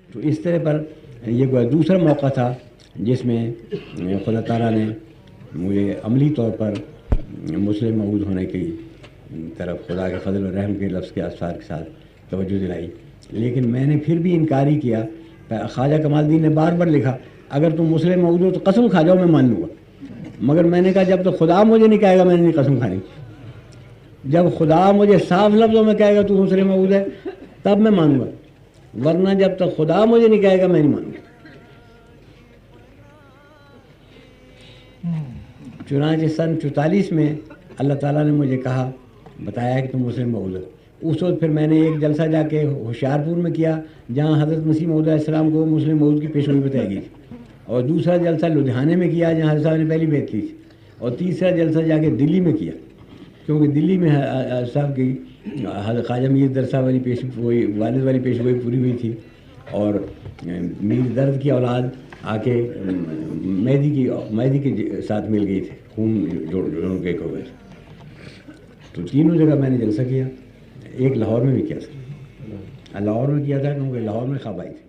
تو اس طرح پر یہ دوسرا موقع تھا جس میں خدا تعالیٰ نے مجھے عملی طور پر مسلم مؤود ہونے کی طرف خدا کے فضل و رحم کے لفظ کے اثار کے ساتھ توجہ دلائی، لیکن میں نے پھر بھی انکاری کیا۔ خواجہ کمال الدین نے بار بار لکھا اگر تم مسلم مؤود ہو تو قسم کھا جاؤ میں مان لوں گا، مگر میں نے کہا جب تک خدا مجھے نہیں کہے گا میں نے نہیں قسم کھانی، جب خدا مجھے صاف لفظوں میں کہے گا تو مسلم مؤود ہے تب میں مانوں گا، ورنہ جب تک خدا مجھے نہیں کہے گا میں نہیں مانوں گا۔ چنانچہ سن 44 میں اللہ تعالیٰ نے مجھے کہا، بتایا کہ تم مسلم مؤود ہو۔ اس وقت پھر میں نے ایک جلسہ جا کے ہوشیارپور میں کیا جہاں حضرت مسیح موعود علیہ السلام کو مسلم مؤود کی پیشگوئی بتائی گئی تھی، اور دوسرا جلسہ لدھیانے میں کیا جہاں حضرت صاحب نے پہلی بیعت کی تھی، اور تیسرا جلسہ جا کے دلی میں کیا، کیونکہ دلی میں حضرت صاحب کی حضرت خواجہ میر درد صاحب والی پیشگوئی، والد والی پیشگوئی پوری ہوئی تھی، اور میر درد کی اولاد آ کے مہدی کے ساتھ مل گئی تھی، خون جوڑوں کے ایک ہو گئے تھے۔ تو تینوں جگہ میں نے جلسہ کیا، ایک لاہور میں بھی کیا تھا، لاہور میں کیا تھا کیونکہ لاہور میں خواب آئی تھی۔